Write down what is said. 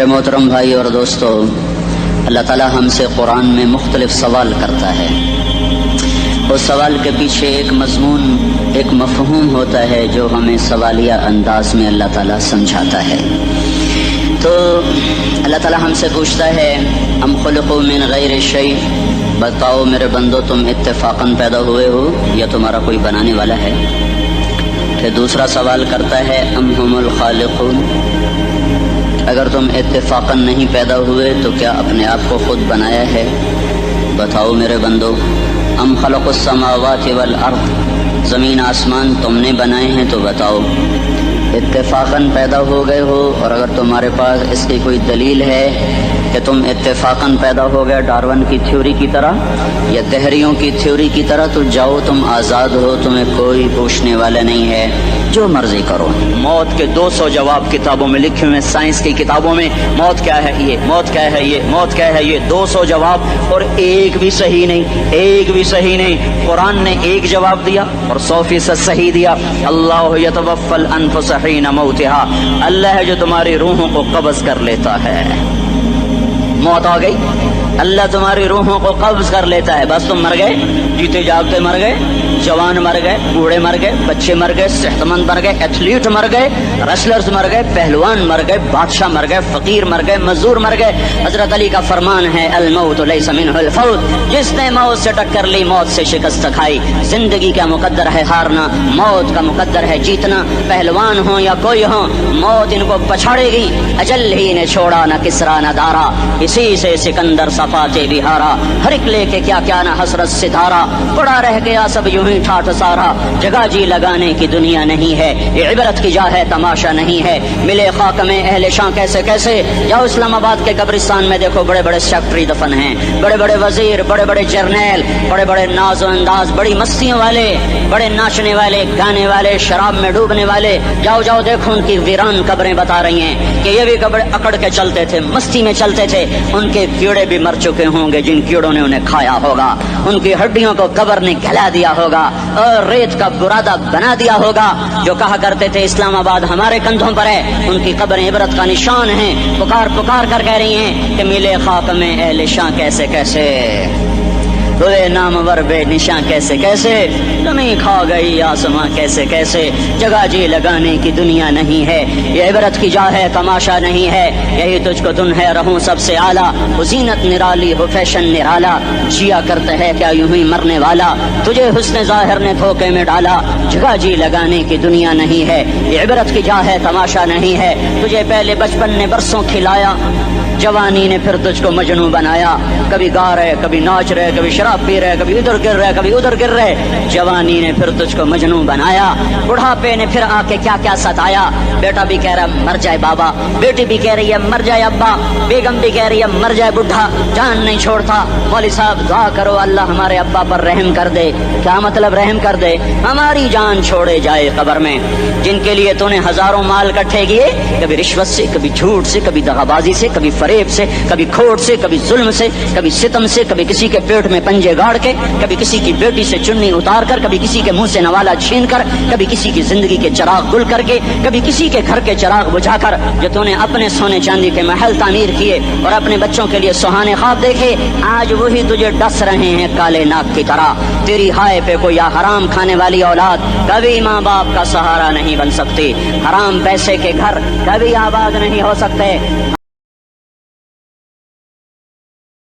میرے محترم بھائی اور دوستو، اللہ تعالیٰ ہم سے قرآن میں مختلف سوال کرتا ہے. اس سوال کے پیچھے ایک مضمون، ایک مفہوم ہوتا ہے جو ہمیں سوالیہ انداز میں اللہ تعالیٰ سمجھاتا ہے. تو اللہ تعالیٰ ہم سے پوچھتا ہے ام خلقوا من غیر شیء، بتاؤ میرے بندو تم اتفاقاً پیدا ہوئے ہو یا تمہارا کوئی بنانے والا ہے؟ پھر دوسرا سوال کرتا ہے ام هم الخالقون، اگر تم اتفاقاً نہیں پیدا ہوئے تو کیا اپنے آپ کو خود بنایا ہے؟ بتاؤ میرے بندو. ام خلق السماوات والارض، زمین آسمان تم نے بنائے ہیں تو بتاؤ اتفاقاً پیدا ہو گئے ہو؟ اور اگر تمہارے پاس اس کی کوئی دلیل ہے کہ تم اتفاقاً پیدا ہو گئے ڈارون کی تھیوری کی طرح یا دہریوں کی تھیوری کی طرح، تو جاؤ تم آزاد ہو، تمہیں کوئی پوچھنے والا نہیں ہے، جو مرضی کرو. موت کے 200 جواب کتابوں میں لکھے ہوئے، سائنس کی کتابوں میں موت کیا ہے یہ، موت کیا ہے یہ، موت کیا ہے یہ، 200 جواب اور ایک بھی صحیح نہیں، ایک بھی صحیح نہیں. قرآن نے ایک جواب دیا اور 100% صحیح دیا. اللہ یتوفی الانفس حین موتها، اللہ ہے جو تمہاری روحوں کو قبض کر لیتا ہے. موت آ گئی، اللہ تمہاری روحوں کو قبض کر لیتا ہے، بس تم مر گئے، جیتے جاگتے مر گئے، جوان مر گئے، بوڑھے مر گئے، بچے مر گئے، صحت مند مر گئے، ایتھلیٹ مر گئے، ریسلرز مر گئے، پہلوان مر گئے، بادشاہ مر گئے، فقیر مر گئے، مزدور مر گئے. حضرت علی کا فرمان ہے الموت لیس منہ الفوت، جس نے موت سے ٹکر لی موت سے شکست کھائی. زندگی کا مقدر ہے ہارنا، موت کا مقدر ہے جیتنا. پہلوان ہوں یا کوئی ہوں، موت ان کو پچھاڑے گی. اجل ہی نے چھوڑا نہ کسرا نہ دارا، اسی سے سکندر صفاتے بہارا. ہر ایک لے کے کیا کیا نہ حسرت ستارہ، پڑا رہ گیا سب یوں ہی ٹھاٹھ سارا. جگہ جی لگانے کی دنیا نہیں ہے، یہ عبرت کی جا ہے تماشا نہیں ہے. ملے خاک میں اہل شاں کیسے کیسے، جاؤ اسلام آباد کے قبرستان میں دیکھو، بڑے بڑے سیکٹری دفن ہیں، بڑے بڑے وزیر، بڑے بڑے جرنیل، بڑے بڑے ناز و انداز، بڑی مستیوں والے، بڑے ناچنے والے، گانے والے، شراب میں ڈوبنے والے. جاؤ جاؤ دیکھو ان کی ویران قبریں بتا رہی ہیں کہ یہ بھی قبر اکڑ کے چلتے تھے، مستی میں چلتے تھے. ان کے کیڑے بھی مر چکے ہوں گے جن کیڑوں نے انہیں کھایا ہوگا. ان کی ہڈیوں کو قبر نے گلا دیا ہوگا اور ریت کا برادہ بنا دیا ہوگا. جو کہا کرتے تھے اسلام آباد ہمارے کندھوں پر ہے، ان کی قبریں عبرت کا نشان ہیں. پکار پکار کر کہہ رہی ہیں کہ ملے خاک میں اہل شاں کیسے کیسے، ہوئے نامور بے نشاں کیسے کیسے، زمین کھا گئی آسماں کیسے کیسے. جگہ جی لگانے کی دنیا نہیں ہے، یہ عبرت کی جا ہے تماشا نہیں ہے. یہی تجھ کو دن ہے رہوں سب سے اعلیٰ، وہ زینت نرالی ہو فیشن نرالا. جیا کرتا ہے کیا یوں ہی مرنے والا، تجھے حسن ظاہر نے دھوکے میں ڈالا. جگہ جی لگانے کی دنیا نہیں ہے، یہ عبرت کی جا ہے تماشا نہیں ہے. تجھے پہلے بچپن نے برسوں کھلایا، جوانی نے پھر تجھ کو مجنوں بنایا. کبھی گا رہے، کبھی ناچ رہے، کبھی شراب پی رہے، کبھی ادھر گر رہے، کبھی ادھر گر رہے. جوانی نے پھر تجھ کو مجنوں بنایا. بڑھاپے نے پھر آ کے کیا کیا ستایا. بیٹا بھی کہہ رہا مر جائے بابا، بیٹی بھی کہہ رہی ہے مر جائے ابا، بیگم بھی کہہ رہی ہے مر جائے بڈھا، جان نہیں چھوڑتا. مولوی صاحب دعا کرو اللہ ہمارے ابا پر رحم کر دے. کیا مطلب رحم کر دے؟ ہماری جان چھوڑے جائے قبر میں. جن کے لیے تو نے ہزاروں مال کٹھے کیے، کبھی رشوت سے، کبھی جھوٹ سے، کبھی دغا بازی سے، کبھی فریب سے، کبھی کھوٹ سے، کبھی ظلم سے، کبھی ستم سے، کبھی کسی کے پیٹ میں پنجے گاڑ کے، کبھی کسی کی بیٹی سے چنی اتار کر، کبھی کسی کے منہ سے نوالا چھین کر، کبھی کسی کی زندگی کے چراغ گل کر کے، کبھی کسی کے گھر کے چراغ بجھا کر. جو تو نے اپنے سونے چاندی کے محل تعمیر کیے اور اپنے بچوں کے لیے سہانے خواب دیکھے، آج وہی تجھے ڈس رہے ہیں کالے ناک کی طرح. تیری ہائے پہ کوئی حرام کھانے والی اولاد کبھی ماں باپ کا سہارا نہیں بن سکتی. حرام پیسے کے گھر کبھی آباد نہیں ہو سکتے.